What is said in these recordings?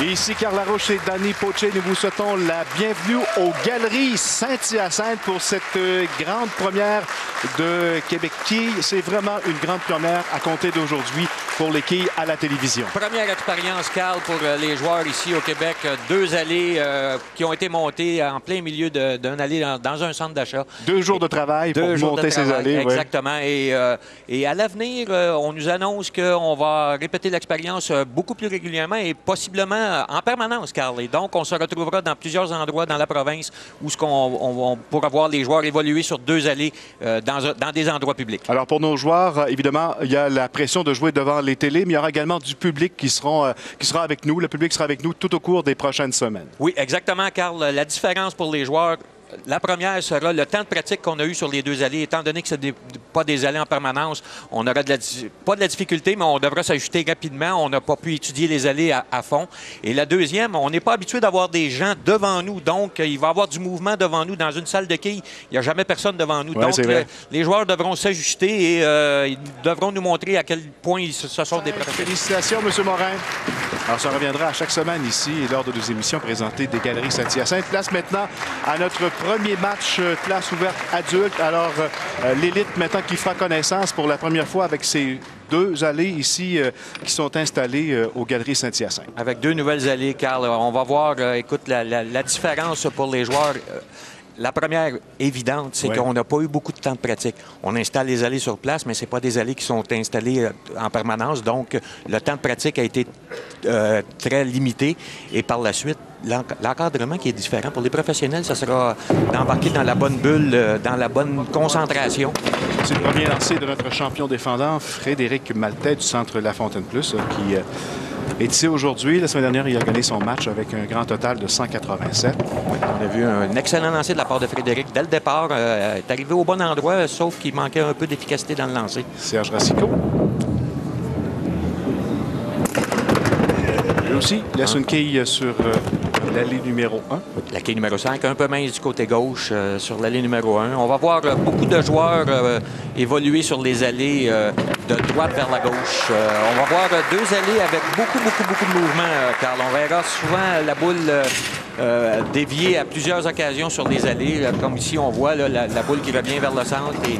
Ici Carl Larouche et Danny Poche. Nous vous souhaitons la bienvenue aux Galeries Saint-Hyacinthe pour cette grande première de Québec Quilles. C'est vraiment une grande première à compter d'aujourd'hui pour les quilles à la télévision. Première expérience, Carl, pour les joueurs ici au Québec. Deux allées qui ont été montées en plein milieu d'un allée dans un centre d'achat. 2 jours de travail pour monter ces allées. Exactement. Ouais. Et à l'avenir, on nous annonce qu'on va répéter l'expérience beaucoup plus régulièrement et possiblement en permanence, Carl. Et donc, on se retrouvera dans plusieurs endroits dans la province où on pourra voir les joueurs évoluer sur 2 allées dans des endroits publics. Alors, pour nos joueurs, évidemment, il y a la pression de jouer devant les télés, mais il y aura également du public qui sera avec nous. Le public sera avec nous tout au cours des prochaines semaines. Oui, exactement, Carl. La différence pour les joueurs, la première sera le temps de pratique qu'on a eu sur les 2 allées. Étant donné que ce n'est pas des allées en permanence, on n'aura pas de la difficulté, mais on devra s'ajuster rapidement. On n'a pas pu étudier les allées à fond. Et la deuxième, on n'est pas habitué d'avoir des gens devant nous. Donc, il va y avoir du mouvement devant nous. Dans une salle de quilles, il n'y a jamais personne devant nous. Ouais, donc, les joueurs devront s'ajuster et ils devront nous montrer à quel point ils se sont des professionnels. Félicitations, M. Morin. Alors, ça reviendra à chaque semaine ici et lors de nos émissions présentées des Galeries Saint-Hyacinthe. Place maintenant à notre premier match classe ouverte adulte. Alors, l'élite maintenant qui fera connaissance pour la première fois avec ces 2 allées ici qui sont installées aux Galeries Saint-Hyacinthe. Avec 2 nouvelles allées, Carl. On va voir, écoute, la différence pour les joueurs. La première évidente, c'est qu'on n'a pas eu beaucoup de temps de pratique. On installe les allées sur place, mais ce n'est pas des allées qui sont installées en permanence. Donc, le temps de pratique a été très limité. Et par la suite, l'encadrement qui est différent. Pour les professionnels, ça sera d'embarquer dans la bonne bulle, dans la bonne concentration. C'est le premier lancé de notre champion défendant, Frédéric Maltais du Centre La Fontaine Plus, qui est ici aujourd'hui. La semaine dernière, il a gagné son match avec un grand total de 187. On a vu un excellent lancer de la part de Frédéric. Dès le départ, est arrivé au bon endroit, sauf qu'il manquait un peu d'efficacité dans le lancer. Serge Racicot. Lui aussi, il laisse une quille sur l'allée numéro 1. La quille numéro 5, un peu mince du côté gauche sur l'allée numéro 1. On va voir beaucoup de joueurs évoluer sur les allées de droite vers la gauche. On va voir 2 allées avec beaucoup de mouvement, Carl. On verra souvent la boule dévier à plusieurs occasions sur les allées. Comme ici, on voit là, la boule qui revient vers le centre. Et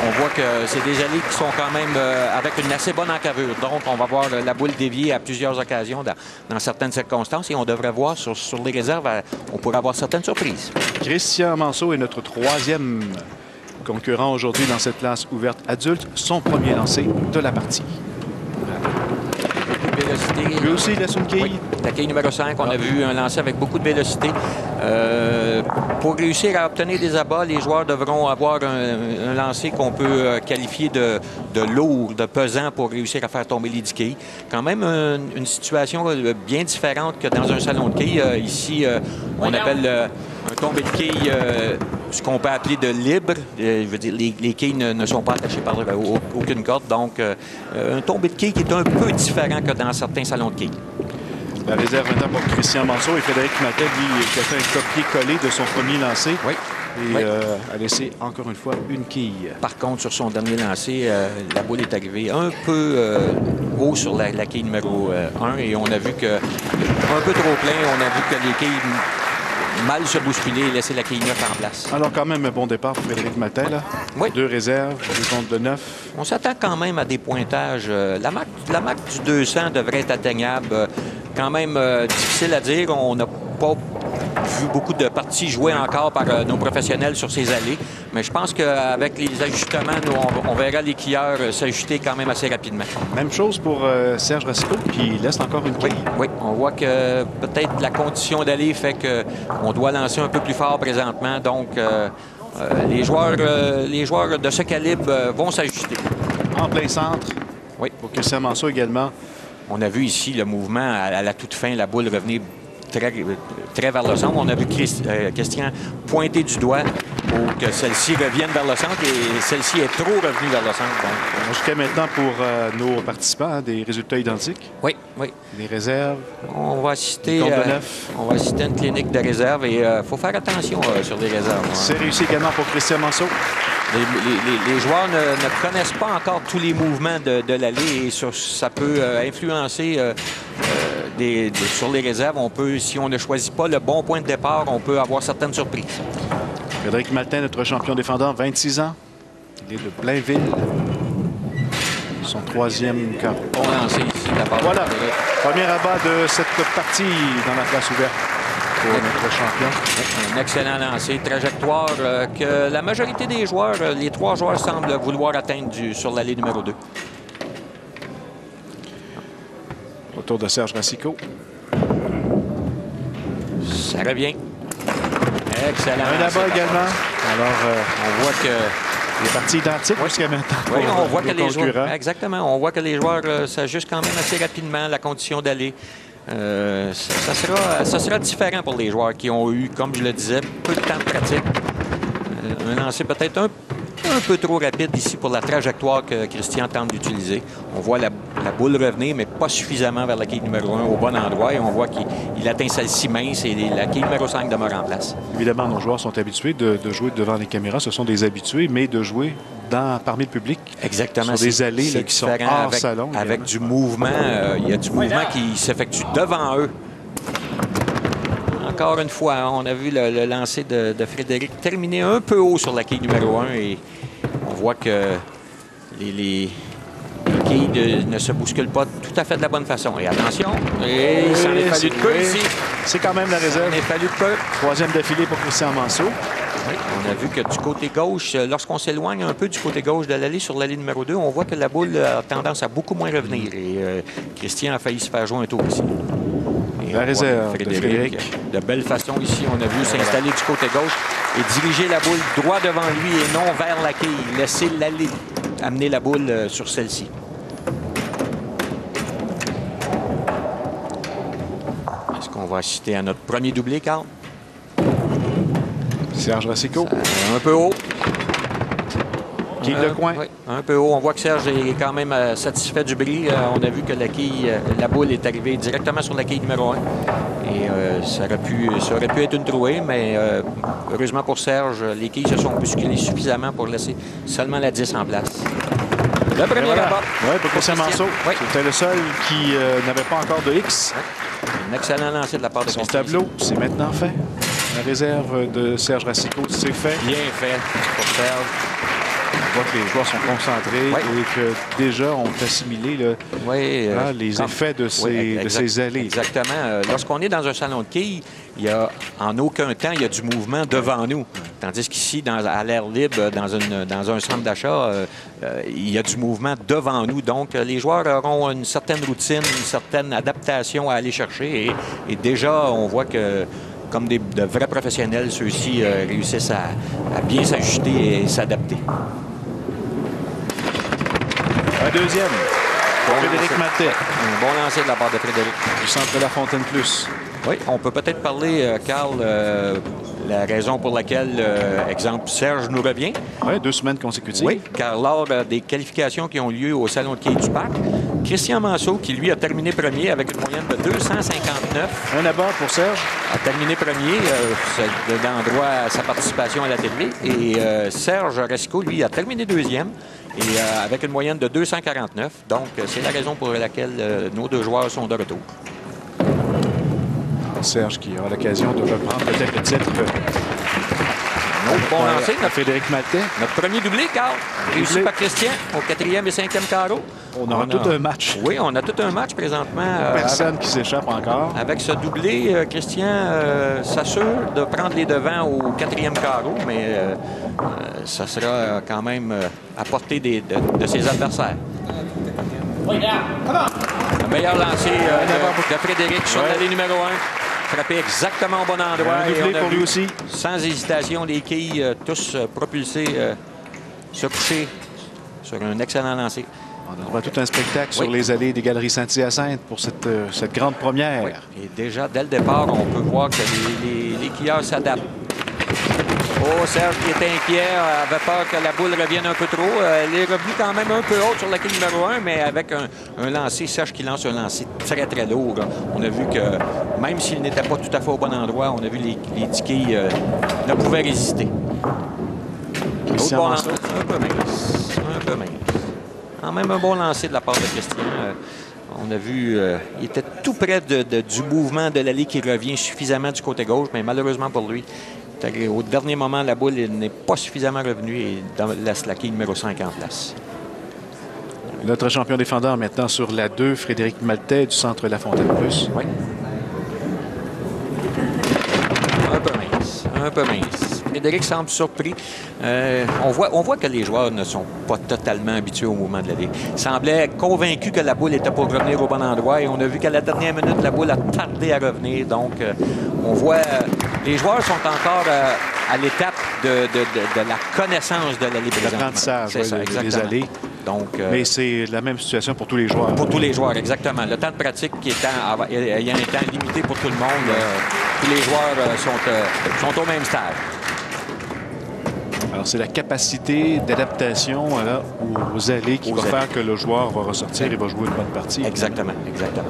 on voit que c'est des allées qui sont quand même avec une assez bonne encavure. Donc, on va voir la boule dévier à plusieurs occasions dans certaines circonstances. Et on devrait voir sur les réserves, on pourrait avoir certaines surprises. Christian Manceau est notre 3e concurrent aujourd'hui dans cette classe ouverte adulte. Son premier lancé de la partie. Vélocité. Lui aussi, il laisse une quille. Oui, la quille numéro 5, on a vu un lancer avec beaucoup de vélocité. Pour réussir à obtenir des abats, les joueurs devront avoir un lancer qu'on peut qualifier de lourd, de pesant pour réussir à faire tomber les 10 quilles. Quand même une situation bien différente que dans un salon de quilles. Ici, on appelle un tombé de quilles ce qu'on peut appeler de libre. Je veux dire, les quilles ne sont pas attachées par aucune corde. Donc, un tombé de quilles qui est un peu différent que dans certains salons de quilles. La réserve maintenant pour Christian Manceau et Frédéric Maltais, lui, qui a fait un copier-coller de son premier lancé. Oui. Et a laissé encore une fois une quille. Par contre, sur son dernier lancé, la boule est arrivée un peu haut sur la quille numéro 1 et on a vu que un peu trop plein, on a vu que les quilles mal se bousculer et laisser la quille 9 en place. Alors quand même un bon départ pour Frédéric Maltais, là. Oui. 2 réserves, 2 comptes de 9. On s'attend quand même à des pointages. La marque du 200 devrait être atteignable. Quand même difficile à dire. On n'a pas vu beaucoup de parties jouées encore par nos professionnels sur ces allées. Mais je pense qu'avec les ajustements, on verra les quilleurs s'ajuster quand même assez rapidement. Même chose pour Serge Racicot qui laisse encore une quille. Oui, on voit que peut-être la condition d'aller fait qu'on doit lancer un peu plus fort présentement. Donc, les joueurs de ce calibre vont s'ajuster. En plein centre. Oui. Pour Christian Manceau également. On a vu ici le mouvement à la toute fin, la boule revenir très vers le centre. On a vu Christian pointer du doigt pour que celle-ci revienne vers le centre et celle-ci est trop revenue vers le centre. Donc, jusqu'à maintenant pour nos participants, des résultats identiques. Oui. Les réserves. On va assister à une clinique de réserve et il faut faire attention sur les réserves. C'est réussi également pour Christian Manceau. Les joueurs ne connaissent pas encore tous les mouvements de l'allée et ça peut influencer sur les réserves, on peut, si on ne choisit pas le bon point de départ, on peut avoir certaines surprises. Frédéric Maltais, notre champion défendant, 26 ans. Il est de Blainville. Son troisième quart. Bon lancé ici de la part Voilà. de Frédéric. Premier abat de cette partie dans la place ouverte pour notre champion. Un excellent lancé. Trajectoire que la majorité des joueurs, les 3 joueurs semblent vouloir atteindre sur l'allée numéro 2. Autour de Serge Racicot. Ça revient. Excellent. Un abat également. Alors, on voit que... il est parti identique jusqu'à maintenant. Oui, on voit que les concurrents. joueurs... Exactement. On voit que les joueurs s'ajustent quand même assez rapidement la condition d'aller. Ça sera différent pour les joueurs qui ont eu, comme je le disais, peu de temps de pratique. Un lancer peut-être un peu trop rapide ici pour la trajectoire que Christian tente d'utiliser. On voit la boule revenir, mais pas suffisamment vers la quille numéro 1 au bon endroit. Et on voit qu'il atteint celle-ci mince et la quille numéro 5 demeure en place. Évidemment, nos joueurs sont habitués de jouer devant les caméras. Ce sont des habitués, mais de jouer parmi le public. Exactement. Sur des allées là, qui sont hors salon. Avec du mouvement. Il y a du mouvement qui s'effectue devant eux. Encore une fois, on a vu le lancer de Frédéric terminer un peu haut sur la quille numéro 1 et on voit que les quilles ne se bousculent pas tout à fait de la bonne façon. Et attention, il s'en est fallu de peu ici. C'est quand même la réserve. Il s'en est fallu de peu. Troisième d'affilée pour Christian Manceau. Oui, on a vu que du côté gauche, lorsqu'on s'éloigne un peu du côté gauche de l'allée sur l'allée numéro 2, on voit que la boule a tendance à beaucoup moins revenir. Et Christian a failli se faire jouer un tour ici. Et la réserve de Frédéric. De belle façon ici, on a vu s'installer du côté gauche et diriger la boule droit devant lui et non vers la quille. Laisser l'allée amener la boule sur celle-ci. Est-ce qu'on va assister à notre premier doublé, Carl? Serge Racicot. Un peu haut. Quille de coin. Oui, un peu haut. On voit que Serge est quand même satisfait du bris. On a vu que la boule est arrivée directement sur la quille numéro 1. Et ça aurait pu être une trouée, mais heureusement pour Serge, les quilles se sont bousculées suffisamment pour laisser seulement la 10 en place. Le premier rabat. Oui, pour Christian Manceau. Oui. C'était le seul qui n'avait pas encore de X. Un excellent lancer de la part de Son Christian. tableau, c'est maintenant fait. La réserve de Serge Racicot, c'est fait. Bien fait pour Serge. On voit que les joueurs sont concentrés et que déjà ont assimilé les effets de ces allées. Exactement. Lorsqu'on est dans un salon de quilles, il y a en aucun temps il y a du mouvement devant nous. Tandis qu'ici, à l'air libre, dans un centre d'achat, il y a du mouvement devant nous. Donc, les joueurs auront une certaine routine, une certaine adaptation à aller chercher. Et déjà, on voit que comme de vrais professionnels, ceux-ci réussissent à bien s'ajuster et s'adapter. Un deuxième pour Frédéric Maltais. Un bon lancer de la part de Frédéric. Du centre La Fontaine Plus. Oui, on peut peut-être parler, Carl, la raison pour laquelle, exemple, Serge nous revient. Oui, 2 semaines consécutives. Oui, car lors des qualifications qui ont lieu au Salon de quilles du Parc, Christian Manceau, qui lui a terminé premier avec une moyenne de 259. Un abat pour Serge. A terminé premier, donnant droit à sa participation à la télé. Et Serge Racicot, lui, a terminé deuxième. Et avec une moyenne de 249. Donc, c'est la raison pour laquelle nos 2 joueurs sont de retour. Serge qui aura l'occasion de reprendre peut-être le titre. Un autre bon lancer. Frédéric Maltais. Notre premier doublé, Carl. Réussi par Christian au 4e et 5e carreau. On aura tout un match. Oui, on a tout un match présentement. Personne qui s'échappe encore. Avec ce doublé, Christian s'assure de prendre les devants au 4e carreau, mais ça sera quand même à portée de ses adversaires. Le meilleur lancé de Frédéric sur l'allée numéro 1. Frappé exactement au bon endroit. Un doublé pour lui aussi. Sans hésitation, les quilles tous propulsés, se coucher sur un excellent lancer. On aura tout un spectacle sur les allées des Galeries Saint-Hyacinthe pour cette grande première. Oui. Et déjà, dès le départ, on peut voir que les quilleurs s'adaptent. Oh, Serge qui est inquiet, avait peur que la boule revienne un peu trop. Elle est revenue quand même un peu haute sur la quille numéro 1, mais avec un lancer, Serge qui lance un lancer très, très lourd. On a vu que même s'il n'était pas tout à fait au bon endroit, on a vu les 10 quilles ne pouvaient résister. Bon un peu mince. Un peu mince. Quand même un bon lancer de la part de Christian. On a vu, il était tout près du mouvement de l'allée qui revient suffisamment du côté gauche, mais malheureusement pour lui, au dernier moment, la boule n'est pas suffisamment revenue et laisse la quille numéro 5 en place. Notre champion défendeur maintenant sur la 2, Frédéric Maltais du centre La Fontaine-Russe. Oui. Un peu mince. Un peu mince. Frédéric semble surpris. On voit que les joueurs ne sont pas totalement habitués au mouvement de la ligue. Ils semblaient convaincus que la boule était pour revenir au bon endroit et on a vu qu'à la dernière minute, la boule a tardé à revenir. Donc, on voit... les joueurs sont encore à l'étape de la connaissance de la ligue. L'apprentissage des allées. Donc, mais c'est la même situation pour tous les joueurs. Pour tous les joueurs, exactement. Le temps de pratique ayant un temps limité pour tout le monde, tous les joueurs sont au même stade. Alors, c'est la capacité d'adaptation aux allées qui va faire que le joueur va ressortir et va jouer une bonne partie. Exactement, exactement.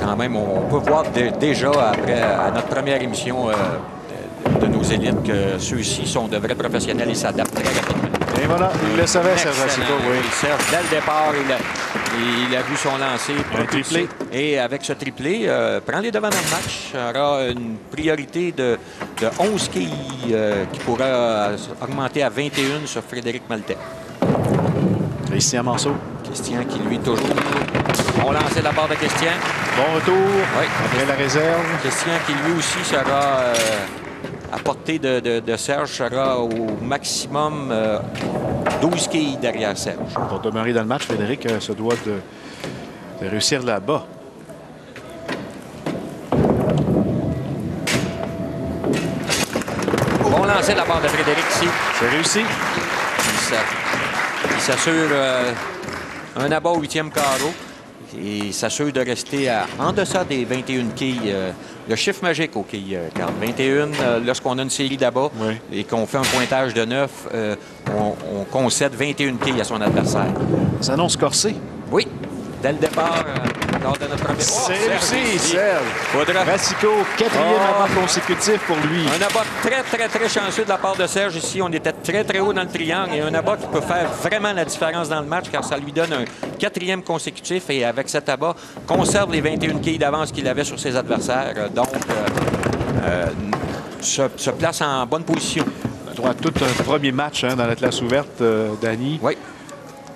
Quand même, on peut voir déjà, après à notre première émission de nos élites, que ceux-ci sont de vrais professionnels et s'adaptent très rapidement. Et voilà, il le savait, Serge Racicot. Oui. Serge, dès le départ, il a vu son lancer. Un triplé. Et avec ce triplé, prend les devants dans le match. Il aura une priorité de 11 quilles qui pourra augmenter à 21 sur Frédéric Maltais. Christian Manceau. Christian qui, lui, toujours... On lançait de la part de Christian. Bon retour. Oui. Après la réserve. Christian qui, lui aussi, sera... à portée de Serge sera au maximum 12 quilles derrière Serge. Pour demeurer dans le match, Frédéric se doit de réussir là-bas. Bon lancer de la part de Frédéric ici. C'est réussi. Il s'assure un abat au 8e carreau. Et s'assure de rester en deçà des 21 quilles. Le chiffre magique aux quilles, Carl. 21, lorsqu'on a une série d'abats et qu'on fait un pointage de 9, on concède 21 quilles à son adversaire. Ça annonce corsé. Oui. Dès le départ, lors de notre premier... C'est réussi, Serge. Racicot, 4e abat consécutif pour lui. Un abat très, très, très chanceux de la part de Serge ici. On était très, très haut dans le triangle et un abat qui peut faire vraiment la différence dans le match car ça lui donne un 4e consécutif et avec cet abat, conserve les 21 quilles d'avance qu'il avait sur ses adversaires. Donc, se place en bonne position. On a droit à tout un premier match dans la classe ouverte, Danny. Oui.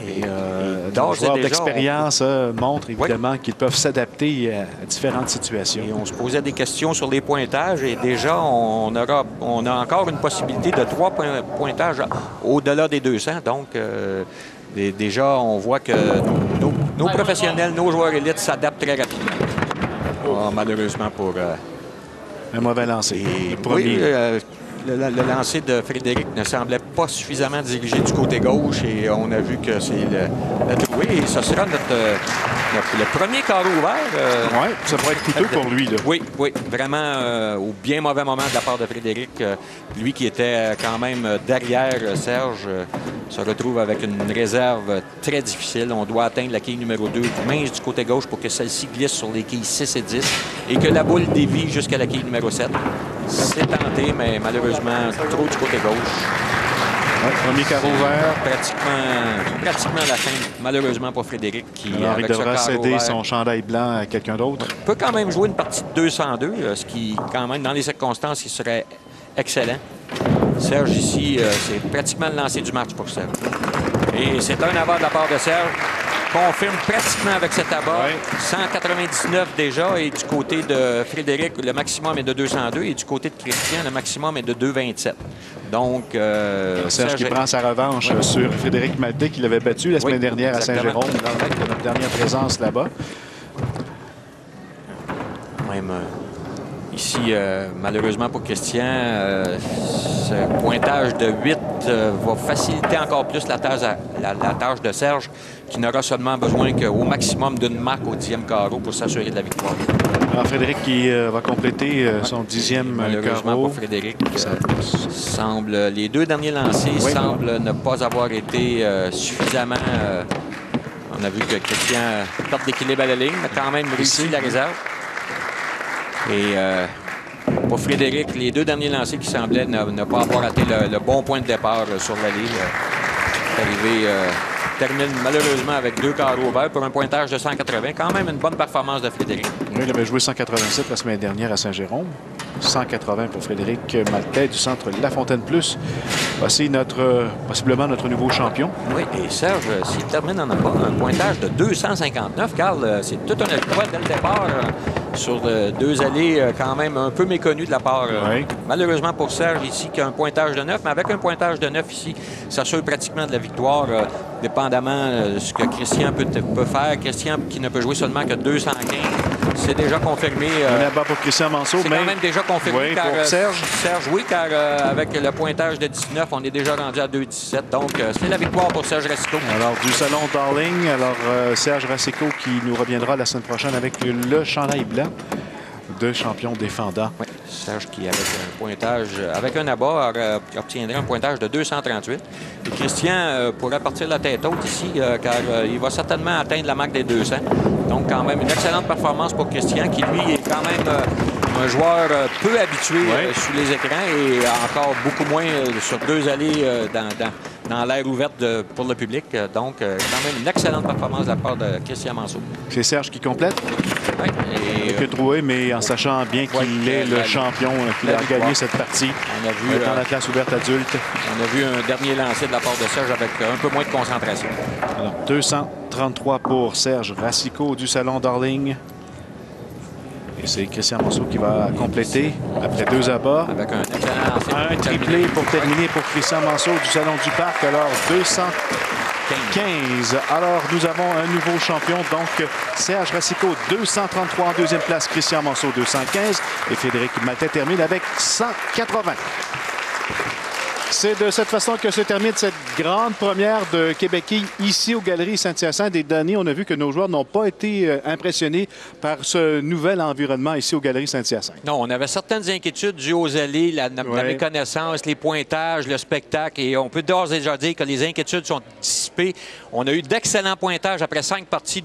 Et les joueurs d'expérience montrent évidemment qu'ils peuvent s'adapter à différentes situations. Et on se posait des questions sur les pointages et déjà, on a encore une possibilité de 3 pointages au-delà des 200. Donc, déjà, on voit que nos professionnels, nos joueurs élites s'adaptent très rapidement. Malheureusement pour... un mauvais lancer. Le lancer de Frédéric ne semblait pas suffisamment dirigé du côté gauche et on a vu que c'est le troué. Et ce sera le premier carreau ouvert. Oui, ça pourrait être coûteux pour lui. Là. Oui, vraiment au bien mauvais moment de la part de Frédéric. Lui qui était quand même derrière Serge se retrouve avec une réserve très difficile. On doit atteindre la quille numéro 2 mince du côté gauche pour que celle-ci glisse sur les quilles 6 et 10 et que la boule dévie jusqu'à la quille numéro 7. C'est tenté, mais malheureusement, trop du côté gauche. Ouais, premier carreau ouvert. Pratiquement la fin, malheureusement pour Frédéric. Alors, il devra céder son chandail blanc à quelqu'un d'autre. Il peut quand même jouer une partie de 202, ce qui, quand même, dans les circonstances, il serait excellent. Serge, ici, c'est pratiquement le lancer du match pour Serge. Et c'est un abat de la part de Serge. Confirme pratiquement avec cet abat. 199 déjà. Et du côté de Frédéric, le maximum est de 202. Et du côté de Christian, le maximum est de 227. Donc, Serge qui prend sa revanche sur Frédéric Maltais, qui l'avait battu la semaine dernière à Saint-Jérôme, dans notre dernière présence là-bas. Même ici, malheureusement pour Christian, ce pointage de 8 va faciliter encore plus la tâche de Serge, qui n'aura seulement besoin qu'au maximum d'une marque au 10e carreau pour s'assurer de la victoire. Alors Frédéric qui va compléter son 10e malheureusement carreau. pour Frédéric, les deux derniers lancers semblent ne pas avoir été suffisamment... on a vu que Christian perd d'équilibre à la ligne, mais quand même réussit la réserve. Et pour Frédéric, les deux derniers lancers qui semblaient ne pas avoir raté le bon point de départ sur la ligne. C'est arrivé termine malheureusement avec 2 carreaux verts pour un pointage de 180. Quand même une bonne performance de Frédéric. Oui, il avait joué 187 la semaine dernière à Saint-Jérôme. 180 pour Frédéric Maltais du centre La Fontaine Plus. Voici possiblement notre nouveau champion. Oui, et Serge, s'il termine en un pointage de 259, Carl, c'est tout un exploit dès le départ sur 2 allées quand même un peu méconnues de la part, oui. malheureusement pour Serge ici, qui a un pointage de 9, mais avec un pointage de 9 ici, ça assure pratiquement de la victoire, dépendamment de ce que Christian peut faire. Christian qui ne peut jouer seulement que 215. C'est déjà confirmé. On est à bas pour Christian Manceau. C'est quand même déjà confirmé. Oui, car, pour Serge. Serge, oui, car avec le pointage de 19, on est déjà rendu à 2,17. Donc, c'est la victoire pour Serge Racicot. Alors, du salon Darling. Alors, Serge Racicot qui nous reviendra la semaine prochaine avec le chandail blanc de champion défendant. Oui, Serge qui, avec un pointage, avec un abat, obtiendrait un pointage de 238. Et Christian pourrait partir la tête haute ici, car il va certainement atteindre la marque des 200. Donc, quand même, une excellente performance pour Christian, qui, lui, est quand même un joueur peu habitué sous les écrans et encore beaucoup moins sur 2 allées dans l'air ouverte pour le public. Donc, quand même une excellente performance de la part de Christian Manceau. C'est Serge qui complète. Oui. Que trouvé, mais en sachant bien qu'il est le champion, qu'il a gagné cette partie. On a vu dans la classe ouverte adulte. On a vu un dernier lancer de la part de Serge avec un peu moins de concentration. Alors, 233 pour Serge Racicot du salon Darling. Et c'est Christian Manceau qui va compléter après 2 abats. Avec un excellent lancer. Un triplé pour terminer pour Christian Manceau du salon du Parc. Alors, 215. Alors, nous avons un nouveau champion. Donc, Serge Racicot, 233 en 2e place. Christian Manceau, 215. Et Frédéric Maltais termine avec 180. C'est de cette façon que se termine cette grande première de Québec ici aux Galeries Saint-Hyacinthe. Des derniers, on a vu que nos joueurs n'ont pas été impressionnés par ce nouvel environnement ici aux Galeries Saint-Hyacinthe. Non, on avait certaines inquiétudes dues aux allées, la méconnaissance, les pointages, le spectacle. Et on peut d'ores et déjà dire que les inquiétudes sont dissipées. On a eu d'excellents pointages après 5 parties,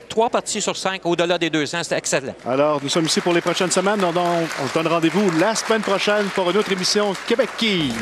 3 parties sur 5 au-delà des 200. C'était excellent. Alors, nous sommes ici pour les prochaines semaines. On se donne rendez-vous la semaine prochaine pour une autre émission Québec Quille.